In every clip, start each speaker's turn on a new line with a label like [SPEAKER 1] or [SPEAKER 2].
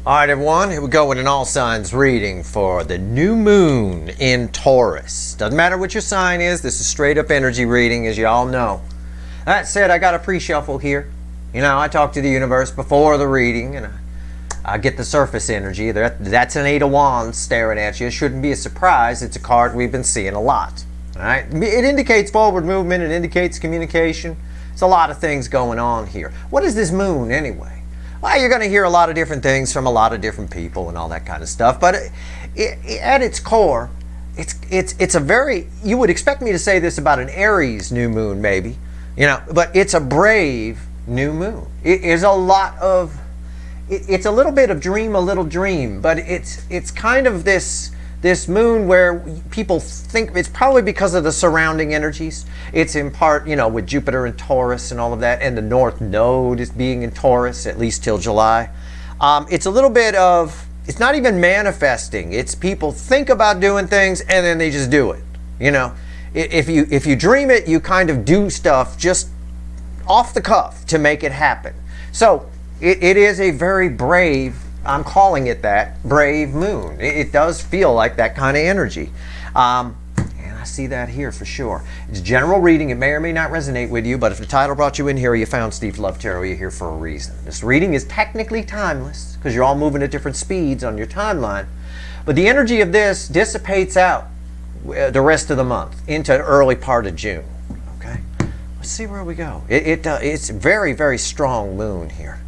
[SPEAKER 1] All right, everyone, here we go with an all signs reading for the new moon in Taurus. Doesn't matter what your sign is, this is straight up energy reading, as you all know. That said, I got a pre-shuffle here. You know, I talk to the universe before the reading, and I get the surface energy. That's an Eight of Wands staring at you. It shouldn't be a surprise. It's a card we've been seeing a lot. All right? It indicates forward movement. It indicates communication. There's a lot of things going on here. What is this moon anyway? Well, you're going to hear a lot of different things from a lot of different people and all that kind of stuff. But at its core, it's a very, you would expect me to say this about an Aries new moon maybe, you know, but it's a brave new moon. It is a lot of, it's a little bit of dream, a little dream, but it's kind of this moon where people think it's probably because of the surrounding energies. It's in part, you know, with Jupiter and Taurus and all of that, and the North Node is being in Taurus at least till July. It's a little bit of, it's not even manifesting. It's people think about doing things and then they just do it. You know, if you dream it, you kind of do stuff just off the cuff to make it happen. So it is a very brave, I'm calling it that, brave moon. It does feel like that kind of energy. And I see that here for sure. It's general reading. It may or may not resonate with you, but if the title brought you in here, you found Steve Love Tarot, you're here for a reason. This reading is technically timeless because you're all moving at different speeds on your timeline. But the energy of this dissipates out the rest of the month into early part of June. Okay? Let's see where we go. It's very, very strong moon here.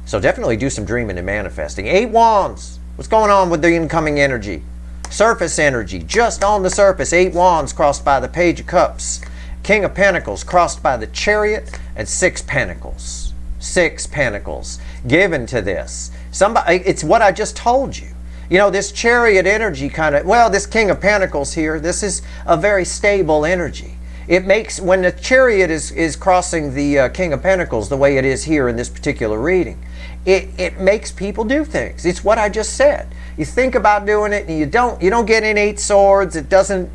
[SPEAKER 1] So definitely do some dreaming and manifesting. 8 Wands. What's going on with the incoming energy? Surface energy, just on the surface. 8 Wands crossed by the Page of Cups. King of Pentacles crossed by the Chariot, and 6 Pentacles. 6 Pentacles given to this. Somebody, it's what I just told you. You know, this Chariot energy kind of, well, this King of Pentacles here, this is a very stable energy. It makes, when the Chariot is crossing the King of Pentacles the way it is here in this particular reading, it makes people do things. It's what I just said. You think about doing it and you don't get in 8 swords. It doesn't,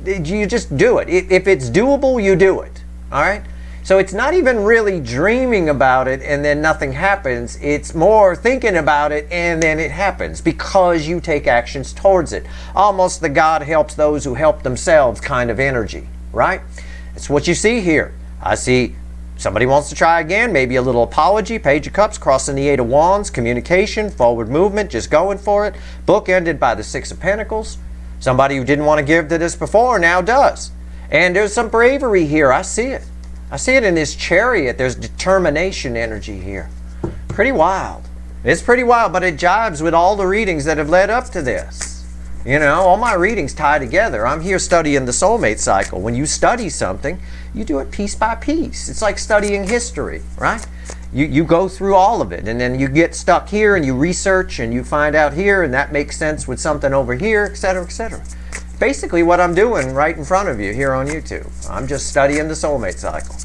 [SPEAKER 1] you just do it. If it's doable, you do it. All right? So it's not even really dreaming about it and then nothing happens. It's more thinking about it and then it happens because you take actions towards it. Almost the God helps those who help themselves kind of energy, right? It's what you see here. I see somebody wants to try again, maybe a little apology, Page of Cups, crossing the 8 of Wands, communication, forward movement, just going for it. Book ended by the 6 of Pentacles. Somebody who didn't want to give to this before now does. And there's some bravery here. I see it. I see it in this Chariot. There's determination energy here. Pretty wild. It's pretty wild, but it jives with all the readings that have led up to this. You know, all my readings tie together. I'm here studying the soulmate cycle. When you study something, you do it piece by piece. It's like studying history, right? You go through all of it, and then you get stuck here, and you research, and you find out here, and that makes sense with something over here, etc., etc. Basically what I'm doing right in front of you here on YouTube. I'm just studying the soulmate cycle.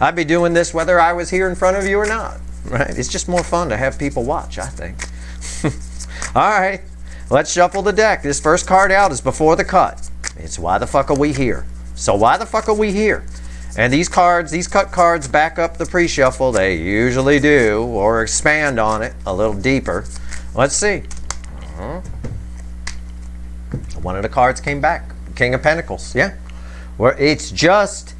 [SPEAKER 1] I'd be doing this whether I was here in front of you or not, right? It's just more fun to have people watch, I think. All right. Let's shuffle the deck. This first card out is Before the Cut. It's Why the Fuck Are We Here? So why the fuck are we here? And these cards, these cut cards back up the pre-shuffle. They usually do, or expand on it a little deeper. Let's see. One of the cards came back. King of Pentacles. Yeah. Where it's just,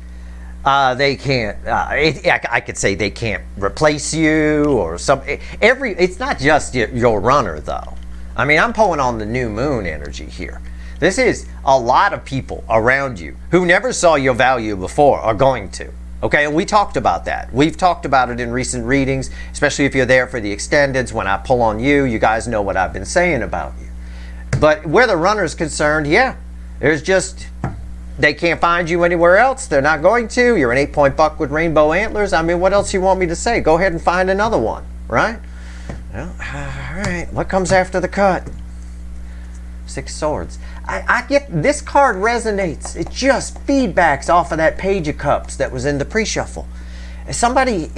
[SPEAKER 1] they can't, I could say they can't replace you or something. It's not just your runner though. I mean, I'm pulling on the new moon energy here. This is a lot of people around you who never saw your value before are going to. Okay, and we talked about that. We've talked about it in recent readings, especially if you're there for the extendeds. When I pull on you, you guys know what I've been saying about you. But where the runner's concerned, yeah, there's just, they can't find you anywhere else. They're not going to. You're an 8-point buck with rainbow antlers. I mean, what else you want me to say? Go ahead and find another one, right? Well, all right, what comes after the cut? 6 swords. I get, this card resonates. It just feedbacks off of that Page of Cups that was in the pre-shuffle. Somebody,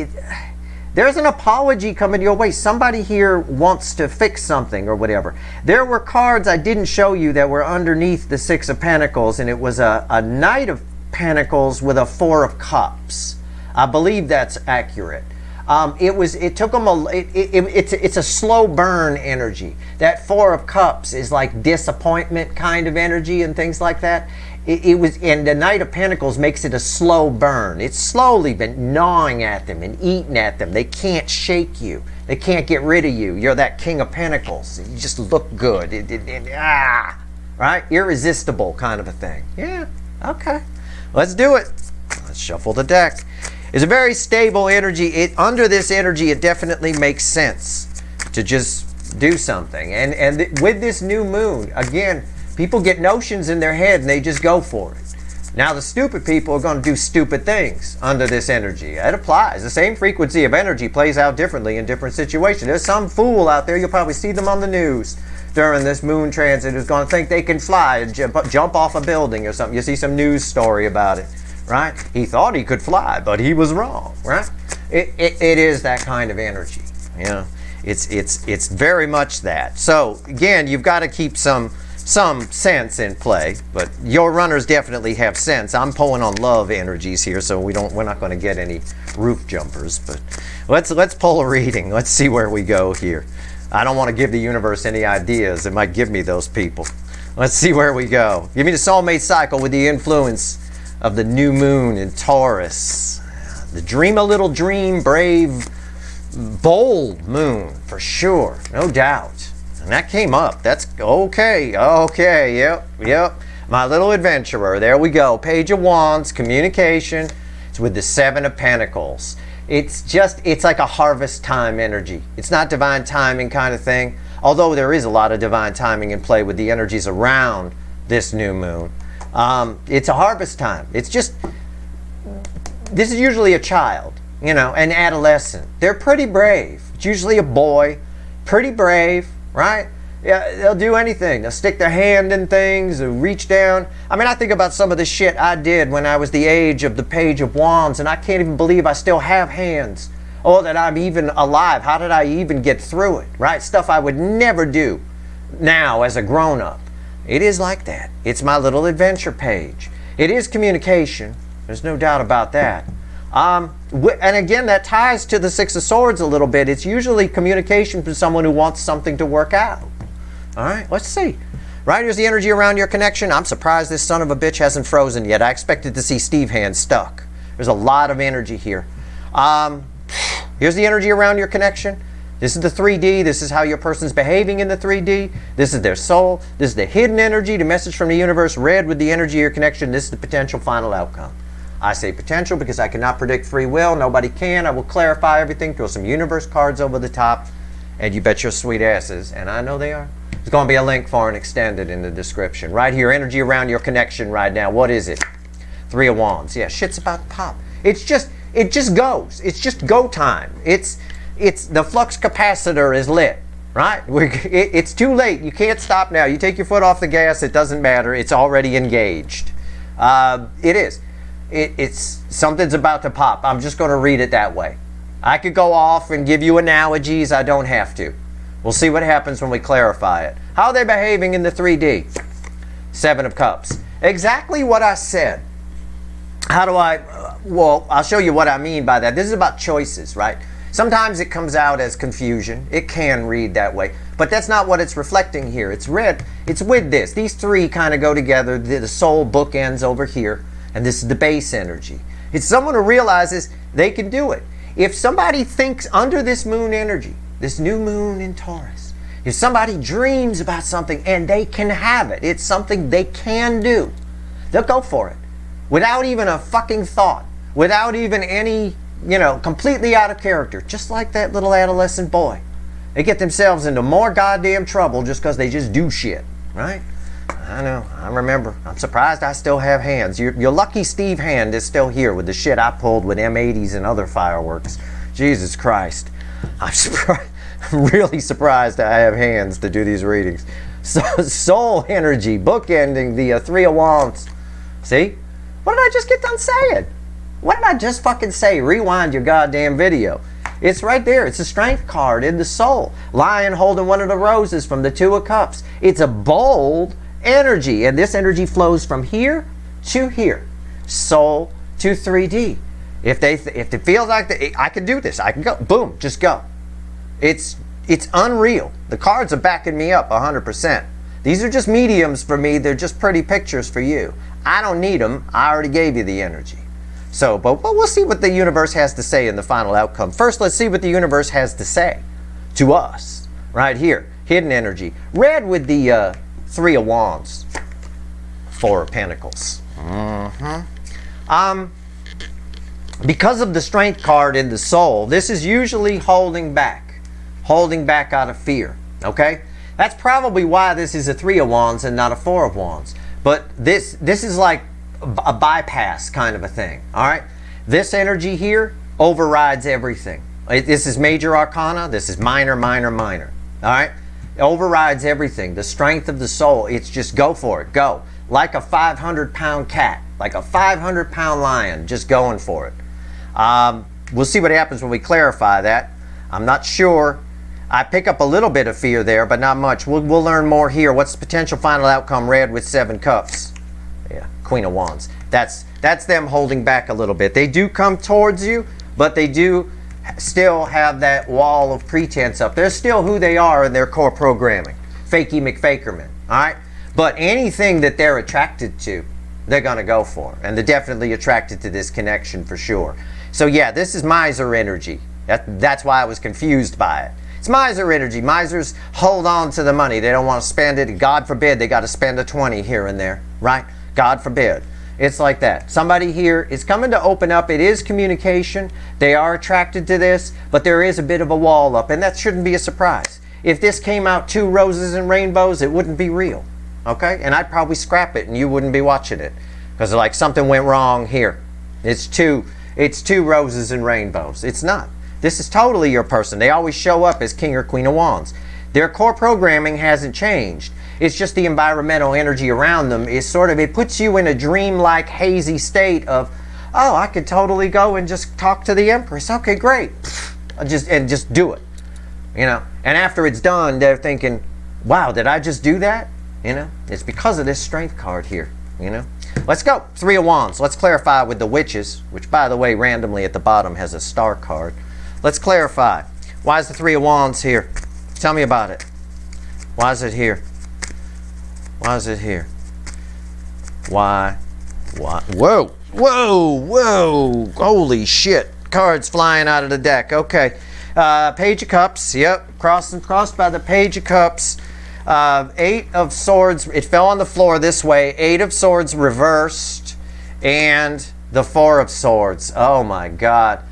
[SPEAKER 1] there's an apology coming your way. Somebody here wants to fix something or whatever. There were cards I didn't show you that were underneath the 6 of Pentacles, and it was a Knight of Pentacles with a 4 of Cups. I believe that's accurate. It took them it's a slow burn energy. That Four of Cups is like disappointment kind of energy and things like that. And the Knight of Pentacles makes it a slow burn. It's slowly been gnawing at them and eating at them. They can't shake you. They can't get rid of you. You're that King of Pentacles. You just look good. Right? Irresistible kind of a thing. Yeah, okay. Let's do it. Let's shuffle the deck. It's a very stable energy. Under this energy, it definitely makes sense to just do something. And with this new moon, again, people get notions in their head and they just go for it. Now the stupid people are going to do stupid things under this energy. It applies. The same frequency of energy plays out differently in different situations. There's some fool out there, you'll probably see them on the news during this moon transit, who's going to think they can fly and jump off a building or something. You see some news story about it, right? He thought he could fly, but he was wrong, right? It is that kind of energy. You know, it's very much that. So again, you've got to keep some sense in play, but your runners definitely have sense. I'm pulling on love energies here, so we're not going to get any roof jumpers, but let's pull a reading. Let's see where we go here. I don't want to give the universe any ideas. It might give me those people. Let's see where we go. Give me the soulmate cycle with the influence of the new moon in Taurus. The dream a little dream, brave, bold moon for sure, no doubt. And that came up. That's okay, yep. My little adventurer, there we go. Page of Wands, communication. It's with the Seven of Pentacles. It's like a harvest time energy. It's not divine timing kind of thing, although there is a lot of divine timing in play with the energies around this new moon. It's a harvest time. This is usually a child, you know, an adolescent. They're pretty brave. It's usually a boy, pretty brave, right? Yeah, they'll do anything. They'll stick their hand in things, they'll reach down. I mean, I think about some of the shit I did when I was the age of the Page of Wands, and I can't even believe I still have hands. Oh, that I'm even alive. How did I even get through it, right? Stuff I would never do now as a grown-up. It is like that. It's my little adventure page. It is communication. There's no doubt about that. And again, that ties to the Six of Swords a little bit. It's usually communication from someone who wants something to work out. All right, let's see. Right, here's the energy around your connection. I'm surprised this son of a bitch hasn't frozen yet. I expected to see Steve Hand stuck. There's a lot of energy here. Here's the energy around your connection. This is the 3D. This is how your person's behaving in the 3D. This is their soul. This is the hidden energy, the message from the universe, read with the energy of your connection. This is the potential final outcome. I say potential because I cannot predict free will. Nobody can. I will clarify everything, throw some universe cards over the top, and you bet your sweet asses, and I know they are. There's going to be a link for an extended in the description. Right here, energy around your connection right now. What is it? Three of Wands. Yeah, shit's about to pop. It just goes. It's just go time. It's the flux capacitor is lit, right? It's too late. You can't stop now. You take your foot off the gas, it doesn't matter. It's already engaged. It is. It's something's about to pop. I'm just going to read it that way. I could go off and give you analogies. I don't have to. We'll see what happens when we clarify it. How are they behaving in the 3D? Seven of Cups. Exactly what I said. Well, I'll show you what I mean by that. This is about choices, right? Sometimes it comes out as confusion. It can read that way. But that's not what it's reflecting here. It's with this. These three kind of go together. The soul bookends over here. And this is the base energy. It's someone who realizes they can do it. If somebody thinks under this moon energy, this new moon in Taurus, if somebody dreams about something and they can have it, it's something they can do, they'll go for it. Without even a fucking thought. Without even any, completely out of character. Just like that little adolescent boy. They get themselves into more goddamn trouble just because they just do shit, right? I know, I remember. I'm surprised I still have hands. Your lucky Steve Hand is still here with the shit I pulled with M80s and other fireworks. Jesus Christ. I'm really surprised I have hands to do these readings. So, soul energy, bookending the Three of Wands. See? What did I just get done saying? What did I just fucking say? Rewind your goddamn video. It's right there. It's a strength card in the soul. Lion holding one of the roses from the Two of Cups. It's a bold energy, and this energy flows from here to here. Soul to 3D. If it feels like I can do this, I can go. Boom, just go. It's unreal. The cards are backing me up 100%. These are just mediums for me. They're just pretty pictures for you. I don't need them. I already gave you the energy. So, but we'll see what the universe has to say in the final outcome. First, let's see what the universe has to say to us right here. Hidden energy. Red with the 3 of Wands. 4 of Pentacles. Because of the Strength card in the Soul, this is usually holding back out of fear. Okay? That's probably why this is a 3 of Wands and not a 4 of Wands. But this is like a bypass kind of a thing. All right? This energy here overrides everything. This is major arcana. This is minor, minor, minor. All right? It overrides everything. The strength of the soul. It's just go for it. Go. Like a 500-pound cat. Like a 500-pound lion. Just going for it. We'll see what happens when we clarify that. I'm not sure. I pick up a little bit of fear there, but not much. We'll learn more here. What's the potential final outcome? Red with 7 cups. Yeah, Queen of Wands. That's them holding back a little bit. They do come towards you, but they do still have that wall of pretense up. They're still who they are in their core programming. Fakey McFakerman. All right? But anything that they're attracted to, they're going to go for. And they're definitely attracted to this connection for sure. So yeah, this is miser energy. That's why I was confused by it. It's miser energy. Misers hold on to the money. They don't want to spend it. God forbid they got to spend a 20 here and there, right? God forbid. It's like that. Somebody here is coming to open up. It is communication. They are attracted to this, but there is a bit of a wall up, and that shouldn't be a surprise. If this came out 2 roses and rainbows, it wouldn't be real, okay? And I'd probably scrap it, and you wouldn't be watching it because like something went wrong here. It's two roses and rainbows. It's not. This is totally your person. They always show up as King or Queen of Wands. Their core programming hasn't changed. It's just the environmental energy around them is sort of, it puts you in a dreamlike, hazy state of, oh, I could totally go and just talk to the Empress. Okay, great. Just do it. You know, and after it's done, they're thinking, wow, did I just do that? You know, it's because of this Strength card here, you know. Let's go. 3 of Wands. Let's clarify with the Witches, which, by the way, randomly at the bottom has a star card. Let's clarify. Why is the 3 of Wands here? Tell me about it. Why is it here? Why is it here? Why? Whoa. Whoa. Whoa. Holy shit. Cards flying out of the deck. Okay. Page of Cups. Yep. Crossed by the Page of Cups. 8 of Swords. It fell on the floor this way. 8 of Swords reversed. And the 4 of Swords. Oh my God.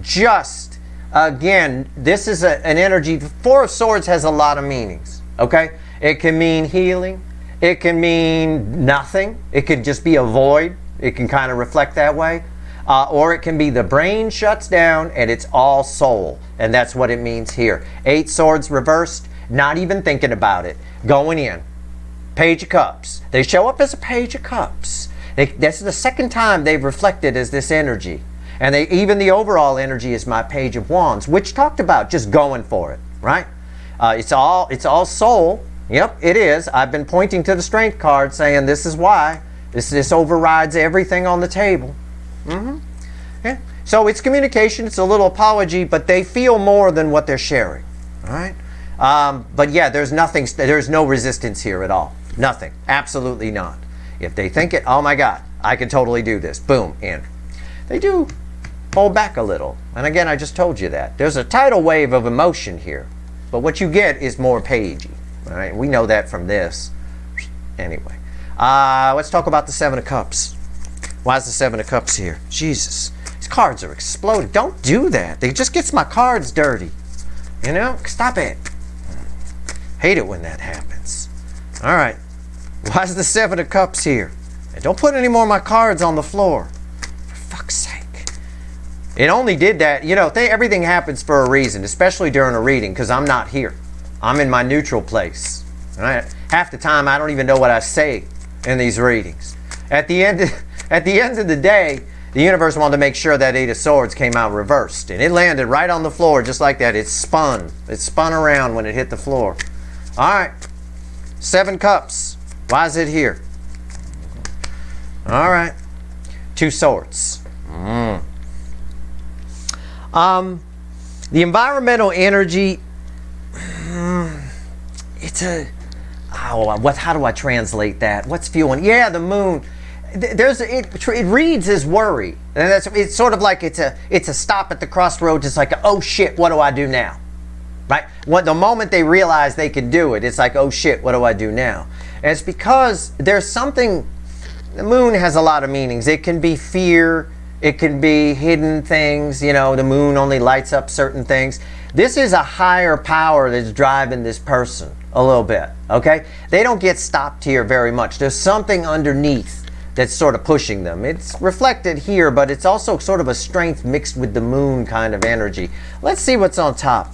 [SPEAKER 1] Just, again, this is an energy. 4 of Swords has a lot of meanings. Okay? It can mean healing. It can mean nothing. It could just be a void. It can kind of reflect that way. Or it can be the brain shuts down and it's all soul. And that's what it means here. 8 swords reversed. Not even thinking about it. Going in. Page of Cups. They show up as a Page of Cups. This is the second time they've reflected as this energy. And even the overall energy is my Page of Wands, which talked about just going for it, right? It's all soul. Yep, it is. I've been pointing to the Strength card saying this is why. This overrides everything on the table. Yeah. So it's communication. It's a little apology, but they feel more than what they're sharing. All right? But yeah, there's no resistance here at all. Nothing. Absolutely not. If they think it, oh my God, I can totally do this. Boom, in. They do hold back a little. And again, I just told you that. There's a tidal wave of emotion here. But what you get is more pagey. All right? We know that from this. Anyway. Let's talk about the 7 of Cups. Why is the 7 of Cups here? Jesus. These cards are exploding. Don't do that. It just gets my cards dirty. You know? Stop it. Hate it when that happens. All right. Why is the 7 of Cups here? And don't put any more of my cards on the floor. For fuck's sake. It only did that. You know, everything happens for a reason, especially during a reading, because I'm not here. I'm in my neutral place. All right? Half the time, I don't even know what I say in these readings. At the end of the day, the universe wanted to make sure that 8 of Swords came out reversed. And it landed right on the floor just like that. It spun. It spun around when it hit the floor. All right. 7 Cups. Why is it here? All right. 2 Swords. The environmental energy, it's a, how do I translate that? What's fueling? Yeah, the moon. It reads as worry, and it's sort of like it's a stop at the crossroads. It's like, oh shit, what do I do now? Right? The moment they realize they can do it, it's like, oh shit, what do I do now? And it's because there's something. The moon has a lot of meanings. It can be fear. It can be hidden things. You know, the moon only lights up certain things. This is a higher power that's driving this person a little bit. Okay? They don't get stopped here very much. There's something underneath that's sort of pushing them. It's reflected here, but it's also sort of a strength mixed with the moon kind of energy. Let's see what's on top.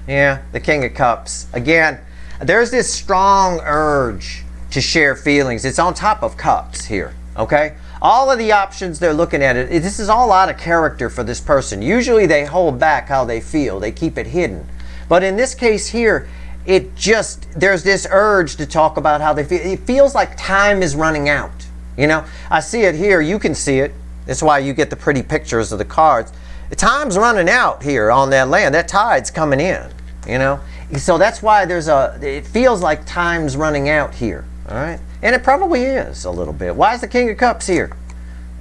[SPEAKER 1] Yeah, the King of Cups. Again, there's this strong urge to share feelings. It's on top of cups here, okay? All of the options they're looking at it, this is all out of character for this person. Usually they hold back how they feel. They keep it hidden. But in this case here, there's this urge to talk about how they feel. It feels like time is running out. You know, I see it here. You can see it. That's why you get the pretty pictures of the cards. The time's running out here on that land. That tide's coming in, you know. So that's why it feels like time's running out here. All right, and it probably is a little bit. Why is the King of Cups here?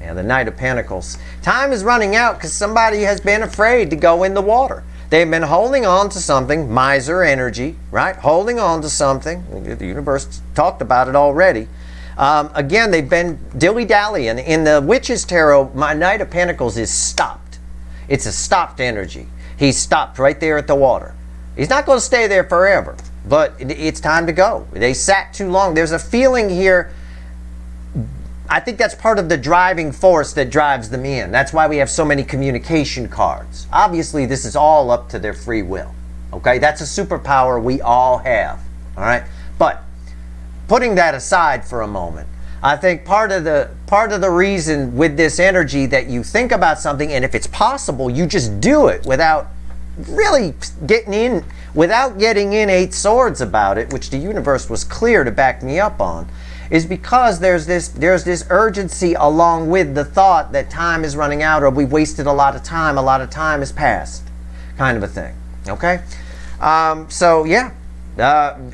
[SPEAKER 1] Yeah, the Knight of Pentacles. Time is running out because somebody has been afraid to go in the water. They've been holding on to something, miser energy, right? Holding on to something. The universe talked about it already. Again, they've been dilly-dallying. In the Witch's Tarot, my Knight of Pentacles is stopped. It's a stopped energy. He's stopped right there at the water. He's not going to stay there forever. But it's time to go. They sat too long. There's a feeling here. I think that's part of the driving force that drives them in. That's why we have so many communication cards. Obviously, this is all up to their free will. Okay, that's a superpower we all have. All right, but putting that aside for a moment, I think part of the reason with this energy that you think about something, and if it's possible, you just do it without really getting in 8 swords about it, which the universe was clear to back me up on, is because there's this urgency along with the thought that time is running out, or we've wasted a lot of time has passed, kind of a thing. Okay, so yeah,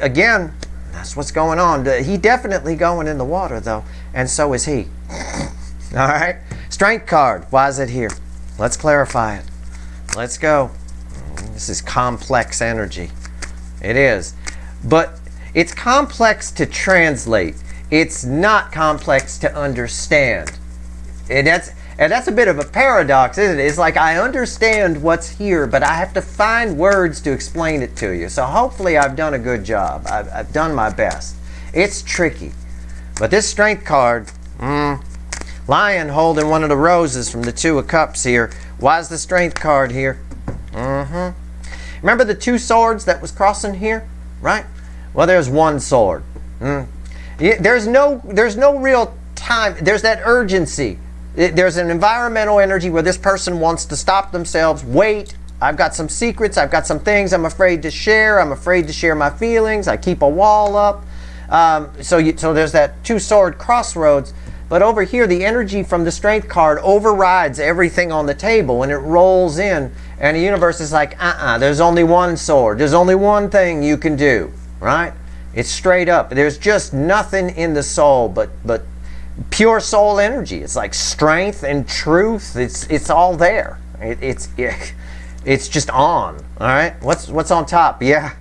[SPEAKER 1] again, that's what's going on. He definitely going in the water though, and so is he. All right, Strength card. Why is it here? Let's clarify it. Let's go. This is complex energy. It is. But it's complex to translate. It's not complex to understand. And that's a bit of a paradox, isn't it? It's like I understand what's here, but I have to find words to explain it to you. So hopefully I've done a good job. I've done my best. It's tricky. But this Strength card, Lion holding one of the roses from the Two of Cups here. Why is the Strength card here? Remember the 2 swords that was crossing here, right? Well, there's 1 sword. There's no real time. There's that urgency. There's an environmental energy where this person wants to stop themselves. Wait, I've got some secrets. I've got some things I'm afraid to share. I'm afraid to share my feelings. I keep a wall up. So there's that 2-sword crossroads. But over here, the energy from the Strength card overrides everything on the table, and it rolls in. And the universe is like, there's only 1 sword. There's only 1 thing you can do, right? It's straight up. There's just nothing in the soul but pure soul energy. It's like strength and truth. It's all there. It's just on. All right. What's on top? Yeah,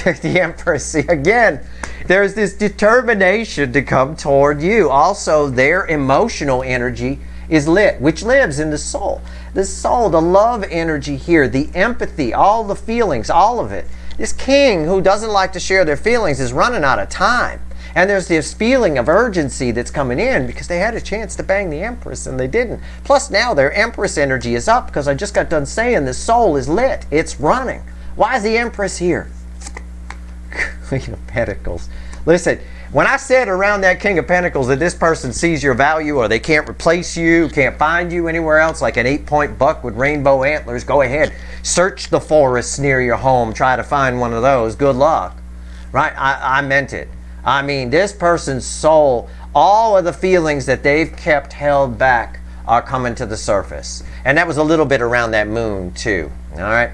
[SPEAKER 1] the Empress. See, again, there's this determination to come toward you. Also, their emotional energy is lit, which lives in the soul. The soul, the love energy here, the empathy, all the feelings, all of it. This king who doesn't like to share their feelings is running out of time. And there's this feeling of urgency that's coming in because they had a chance to bang the Empress and they didn't. Plus now their Empress energy is up because I just got done saying the soul is lit. It's running. Why is the Empress here? Queen of Pentacles. Listen, when I said around that King of Pentacles that this person sees your value or they can't replace you, can't find you anywhere else, like an 8-point buck with rainbow antlers, go ahead. Search the forests near your home. Try to find one of those. Good luck. Right? I meant it. I mean, this person's soul, all of the feelings that they've kept held back are coming to the surface. And that was a little bit around that moon too. All right.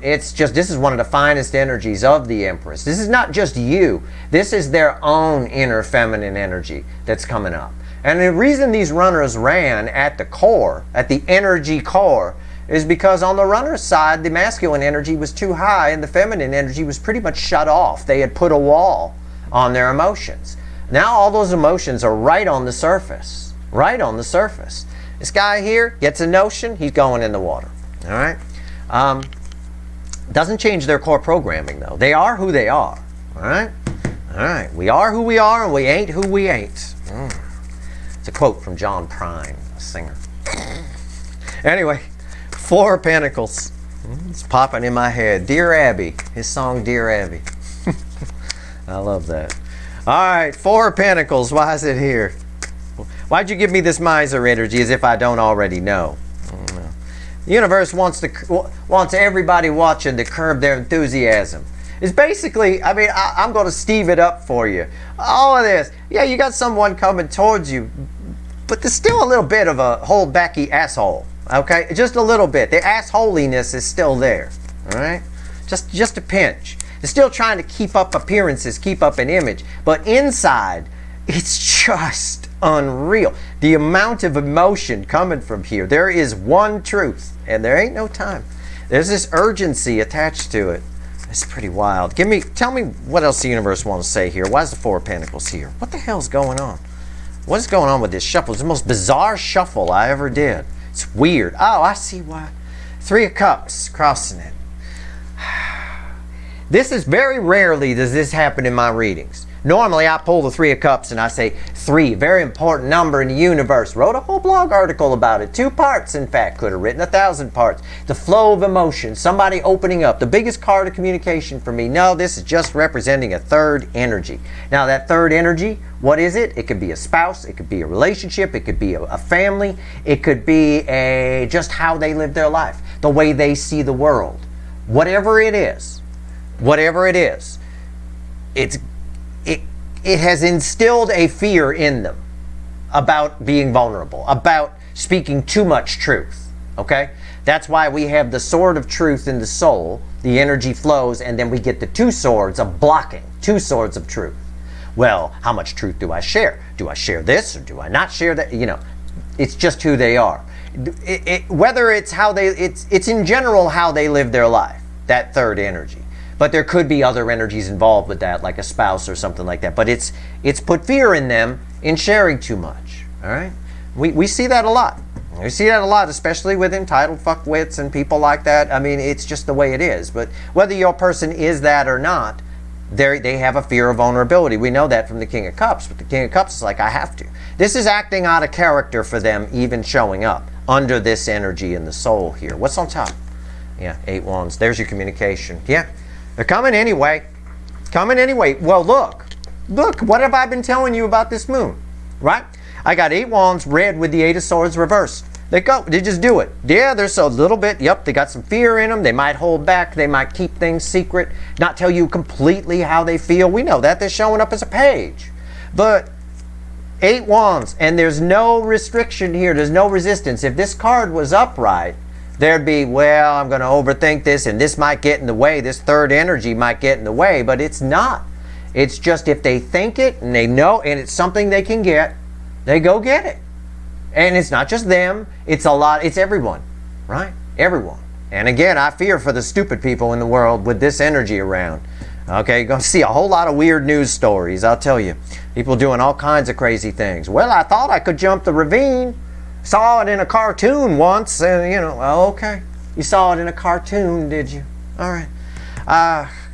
[SPEAKER 1] It's just, this is one of the finest energies of the Empress. This is not just you. This is their own inner feminine energy that's coming up. And the reason these runners ran at the core, at the energy core, is because on the runner's side, the masculine energy was too high and the feminine energy was pretty much shut off. They had put a wall on their emotions. Now all those emotions are right on the surface. Right on the surface. This guy here gets a notion, he's going in the water. All right? Doesn't change their core programming though. They are who they are. All right? All right. We are who we are and we ain't who we ain't. It's a quote from John Prine, a singer. Anyway, Four of Pentacles. It's popping in my head. Dear Abby. His song, Dear Abby. I love that. All right, Four of Pentacles. Why is it here? Why'd you give me this miser energy as if I don't already know? The universe wants everybody watching to curb their enthusiasm. It's basically, I mean, I'm going to Steve it up for you. All of this. Yeah, you got someone coming towards you, but there's still a little bit of a hold-backy asshole. Okay? Just a little bit. The assholiness is still there. All right? Just a pinch. They're still trying to keep up appearances, keep up an image. But inside, it's just unreal. The amount of emotion coming from here. There is one truth, and there ain't no time. There's this urgency attached to it. It's pretty wild. Tell me what else the universe wants to say here. Why is the Four of Pentacles here? What the hell's going on? What is going on with this shuffle? It's the most bizarre shuffle I ever did. It's weird. Oh, I see why. Three of Cups, crossing it. This is very rarely does this happen in my readings. Normally I pull the Three of Cups and I say 3, very important number in the universe. Wrote a whole blog article about it. 2 parts, in fact. Could have written 1,000 parts. The flow of emotion. Somebody opening up. The biggest card of communication for me. No, this is just representing a third energy. Now that third energy, what is it? It could be a spouse. It could be a relationship. It could be a family. It could be just how they live their life. The way they see the world. Whatever it is. Whatever it is. It has instilled a fear in them about being vulnerable, about speaking too much truth, okay? That's why we have the sword of truth in the soul, the energy flows, and then we get the 2 swords of blocking, 2 swords of truth. Well, how much truth do I share? Do I share this or do I not share that? You know, it's just who they are. Whether it's it's in general how they live their life, that third energy. But there could be other energies involved with that, like a spouse or something like that. But it's put fear in them in sharing too much. All right? We see that a lot. We see that a lot, especially with entitled fuckwits and people like that. I mean, it's just the way it is. But whether your person is that or not, they have a fear of vulnerability. We know that from the King of Cups. But the King of Cups is like, I have to. This is acting out of character for them, even showing up under this energy in the soul here. What's on top? Yeah, 8 Wands. There's your communication. Yeah. They're coming anyway. Coming anyway. Well, look. Look, what have I been telling you about this moon? Right? I got 8 Wands red with the 8 of Swords reversed. They go. They just do it. Yeah, there's a little bit. Yep, they got some fear in them. They might hold back. They might keep things secret. Not tell you completely how they feel. We know that. They're showing up as a page. But 8 Wands. And there's no restriction here. There's no resistance. If this card was upright, there'd be, well, I'm going to overthink this and this might get in the way. This third energy might get in the way, but it's not. It's just if they think it and they know and it's something they can get, they go get it. And it's not just them. It's it's everyone, right? Everyone. And again, I fear for the stupid people in the world with this energy around. Okay, you're going to see a whole lot of weird news stories, I'll tell you. People doing all kinds of crazy things. Well, I thought I could jump the ravine. Saw it in a cartoon once, and you know, well, okay. You saw it in a cartoon, did you? All right.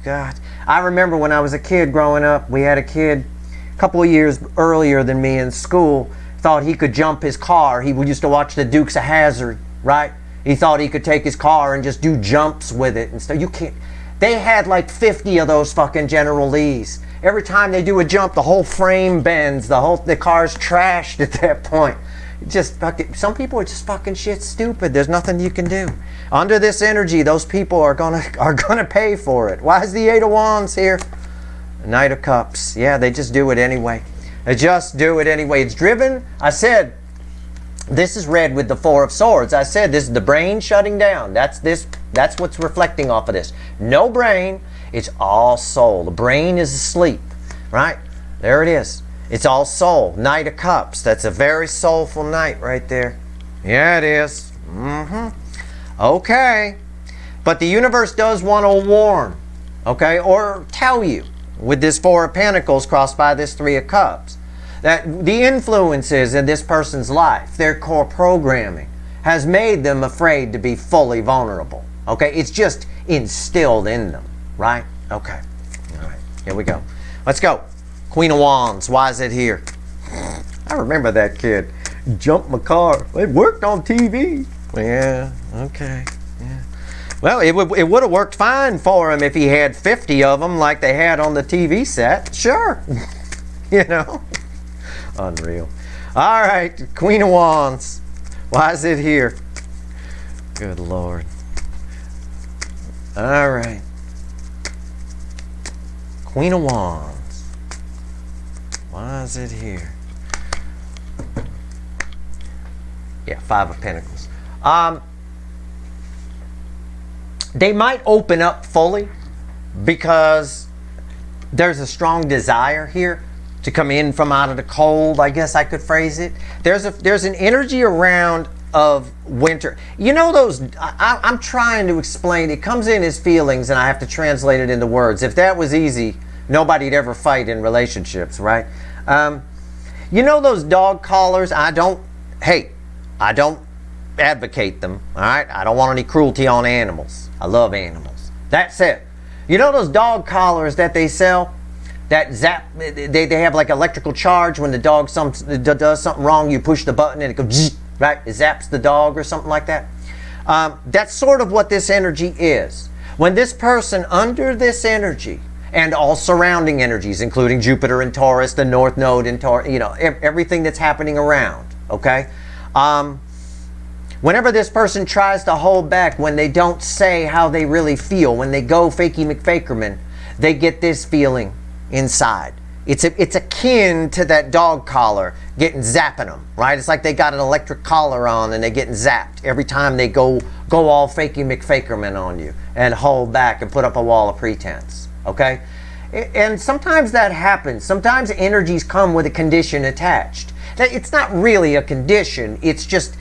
[SPEAKER 1] God. I remember when I was a kid growing up, we had a kid a couple of years earlier than me in school, thought he could jump his car. He used to watch the Dukes of Hazzard, right? He thought he could take his car and just do jumps with it and stuff. You can't. They had like 50 of those fucking General Lees. Every time they do a jump, the whole frame bends. The car's trashed at that point. Some people are just fucking shit stupid. There's nothing you can do. Under this energy, those people are gonna pay for it. Why is the 8 of Wands here? Knight of Cups. Yeah, they just do it anyway. They just do it anyway. It's driven. I said, This is read with the Four of Swords. I said this is the brain shutting down. That's what's reflecting off of this. No brain, it's all soul. The brain is asleep, right? There it is. It's all soul. Knight of Cups. That's a very soulful knight right there. Yeah, it is. Okay. But the universe does want to warn, okay, or tell you with this Four of Pentacles crossed by this Three of Cups, that the influences in this person's life, their core programming, has made them afraid to be fully vulnerable. Okay, it's just instilled in them, right? Okay, all right, here we go. Let's go. Queen of Wands, why is it here? I remember that kid. Jumped my car. It worked on TV. Yeah, okay, yeah. Well, it would have worked fine for him if he had 50 of them like they had on the TV set. Sure, you know. Unreal. All right, Queen of Wands. Why is it here? Good Lord. All right. Queen of Wands. Why is it here? Yeah, Five of Pentacles. They might open up fully because there's a strong desire here to come in from out of the cold, I guess I could phrase it. There's an energy around of winter. You know those, I'm trying to explain, it comes in as feelings and I have to translate it into words. If that was easy, nobody'd ever fight in relationships, right? You know those dog collars? I don't advocate them, all right? I don't want any cruelty on animals. I love animals. That's it. You know those dog collars that they sell? That zap, they have like electrical charge when the dog does something wrong, you push the button and it goes, right? It zaps the dog or something like that. That's sort of what this energy is. When this person under this energy and all surrounding energies, including Jupiter and Taurus, the North Node in Taurus, you know, everything that's happening around, okay? Whenever this person tries to hold back, when they don't say how they really feel, when they go fakey McFakerman, they get this feeling inside. It's akin to that dog collar zapping them, right? It's like they got an electric collar on and they're getting zapped every time they go all fakey McFakerman on you and hold back and put up a wall of pretense, okay? And sometimes that happens. Sometimes energies come with a condition attached. It's not really a condition, it's just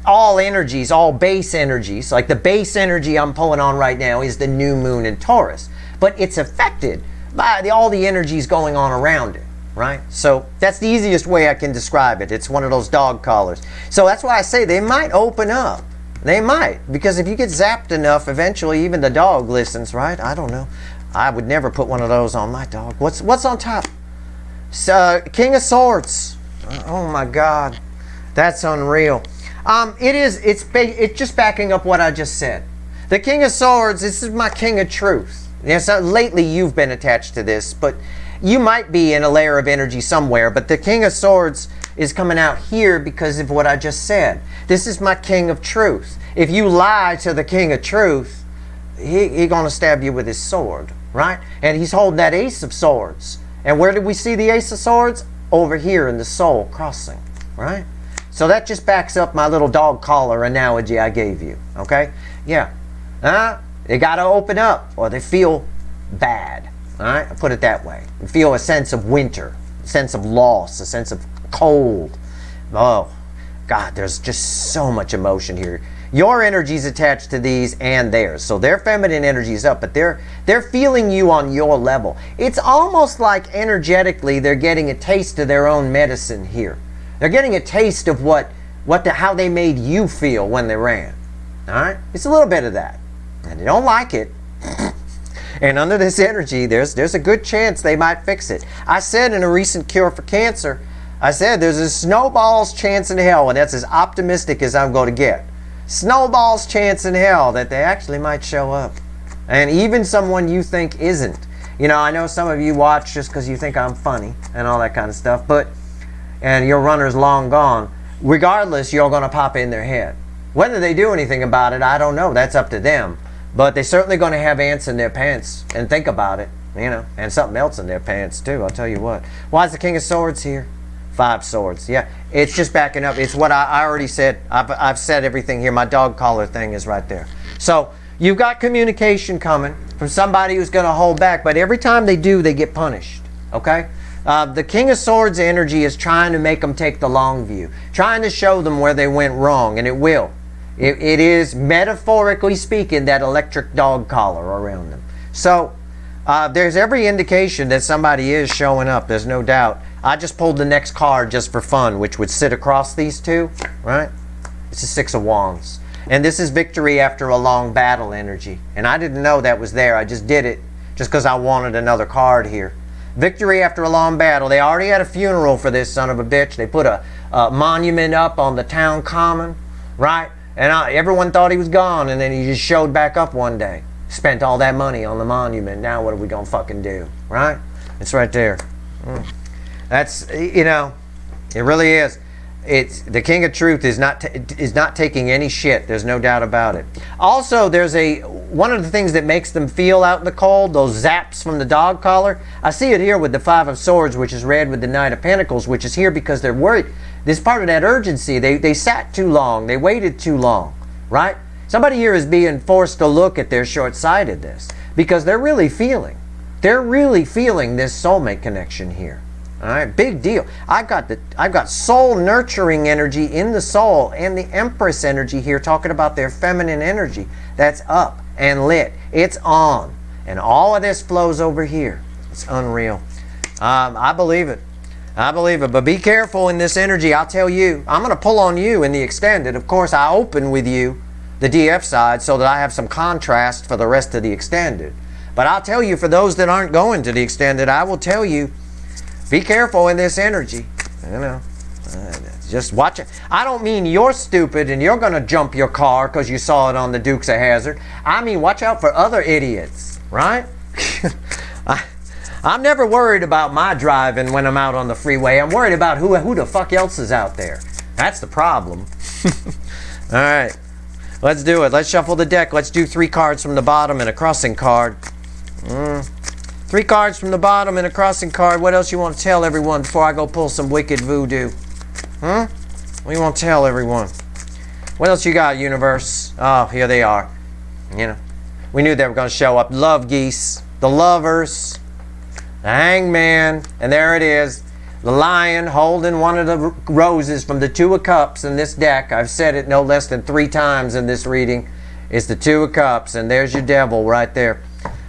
[SPEAKER 1] all energies, all base energies. Like the base energy I'm pulling on right now is the new moon in Taurus, but it's affected by all the energies going on around it, right? So that's the easiest way I can describe it. It's one of those dog collars. So that's why I say they might open up. They might, because if you get zapped enough, eventually even the dog listens, right? I don't know. I would never put one of those on my dog. What's on top? King of Swords. Oh my God, that's unreal. It's just backing up what I just said. The King of Swords, this is my King of Truth. Yes, lately you've been attached to this, but you might be in a layer of energy somewhere, but the King of Swords is coming out here because of what I just said. This is my King of Truth. If you lie to the King of Truth, he's going to stab you with his sword, right? And he's holding that Ace of Swords. And where did we see the Ace of Swords? Over here in the soul crossing, right? So that just backs up my little dog collar analogy I gave you, okay? Yeah. They got to open up or they feel bad, all right? I put it that way. They feel a sense of winter, a sense of loss, a sense of cold. Oh, God, there's just so much emotion here. Your energy's attached to these and theirs. So their feminine energy is up, but they're feeling you on your level. It's almost like energetically they're getting a taste of their own medicine here. They're getting a taste of how they made you feel when they ran. All right? It's a little bit of that. And they don't like it. And under this energy, there's a good chance they might fix it. I said in a recent cure for cancer, I said there's a snowball's chance in hell, and that's as optimistic as I'm going to get. Snowball's chance in hell that they actually might show up. And even someone you think isn't. You know, I know some of you watch just because you think I'm funny and all that kind of stuff, and your runner's long gone. Regardless, you're going to pop in their head. Whether they do anything about it, I don't know. That's up to them. But they're certainly going to have ants in their pants and think about it, you know, and something else in their pants too, I'll tell you what. Why is the King of Swords here? 5 swords. Yeah, it's just backing up. It's what I already said. I've said everything here. My dog collar thing is right there. So you've got communication coming from somebody who's going to hold back, but every time they do, they get punished. Okay? The King of Swords energy is trying to make them take the long view, trying to show them where they went wrong, and it will. It is, metaphorically speaking, that electric dog collar around them. So there's every indication that somebody is showing up. There's no doubt. I just pulled the next card just for fun, which would sit across these two, right? It's the 6 of Wands. And this is victory after a long battle energy. And I didn't know that was there. I just did it just because I wanted another card here. Victory after a long battle. They already had a funeral for this son of a bitch. They put a monument up on the town common, right? And everyone thought he was gone, and then he just showed back up one day. Spent all that money on the monument. Now what are we gonna fucking do, right? It's right there. That's, you know, it really is. It's the King of Truth is not taking any shit. There's no doubt about it. Also, there's one of the things that makes them feel out in the cold, those zaps from the dog collar. I see it here with the 5 of Swords, which is red with the Knight of Pentacles, which is here because they're worried. This part of that urgency. They sat too long. They waited too long, right? Somebody here is being forced to look at their short-sightedness because they're really feeling. They're really feeling this soulmate connection here. All right, big deal. I've got soul nurturing energy in the soul and the Empress energy here talking about their feminine energy that's up and lit. It's on. And all of this flows over here. It's unreal. I believe it. I believe it. But be careful in this energy. I'll tell you. I'm going to pull on you in the extended. Of course, I open with you, the DF side, so that I have some contrast for the rest of the extended. But I'll tell you, for those that aren't going to the extended, I will tell you, be careful in this energy. You know, just watch it. I don't mean you're stupid and you're going to jump your car because you saw it on the Dukes of Hazzard. I mean, watch out for other idiots, right? I'm never worried about my driving when I'm out on the freeway. I'm worried about who the fuck else is out there. That's the problem. All right, let's do it. Let's shuffle the deck. Let's do 3 cards from the bottom and a crossing card. 3 cards from the bottom and a crossing card. What else you want to tell everyone before I go pull some wicked voodoo? What do you want to tell everyone? What else you got, universe? Oh, here they are. You know, we knew they were going to show up. Love geese, the lovers, the hangman, and there it is. The lion holding one of the roses from the 2 of Cups in this deck. I've said it no less than 3 times in this reading. It's the 2 of Cups, and there's your devil right there.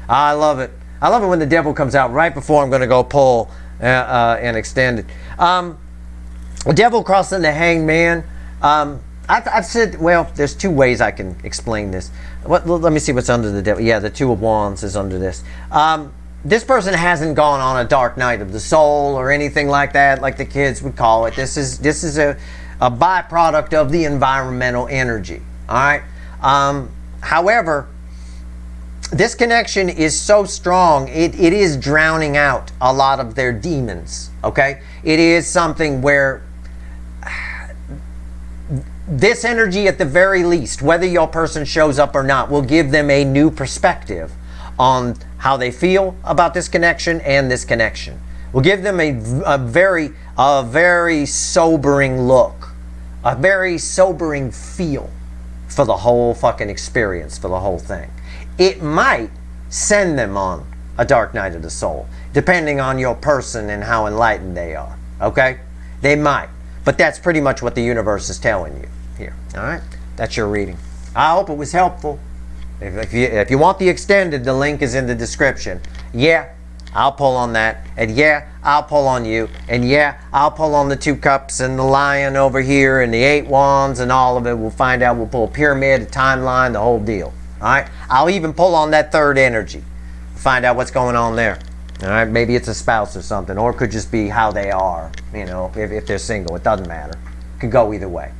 [SPEAKER 1] I love it. I love it when the devil comes out right before I'm going to go pull and extend it. The devil crossing the hangman. I've said, well, there's 2 ways I can explain this. Let me see what's under the devil. Yeah, the 2 of Wands is under this. This person hasn't gone on a dark night of the soul or anything like that, like the kids would call it. This is a byproduct of the environmental energy. All right. However, this connection is so strong, it is drowning out a lot of their demons, okay? It is something where this energy, at the very least, whether your person shows up or not, will give them a new perspective on how they feel about this connection and this connection. Will give them a very sobering look, a very sobering feel for the whole fucking experience, for the whole thing. It might send them on a dark night of the soul, depending on your person and how enlightened they are, okay? They might, but that's pretty much what the universe is telling you here, all right? That's your reading. I hope it was helpful. If you want the extended, the link is in the description. Yeah, I'll pull on that, and yeah, I'll pull on you, and yeah, I'll pull on the 2 cups and the lion over here and the 8 wands and all of it. We'll find out. We'll pull a pyramid, a timeline, the whole deal. All right, I'll even pull on that 3rd energy, find out what's going on there. All right, maybe it's a spouse or something, or it could just be how they are. You know, if they're single, it doesn't matter. It could go either way.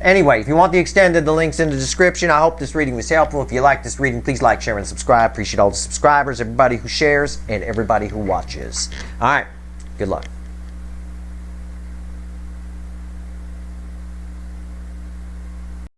[SPEAKER 1] Anyway, if you want the extended, the link's in the description. I hope this reading was helpful. If you like this reading, please like, share, and subscribe. Appreciate all the subscribers, everybody who shares, and everybody who watches. All right, good luck.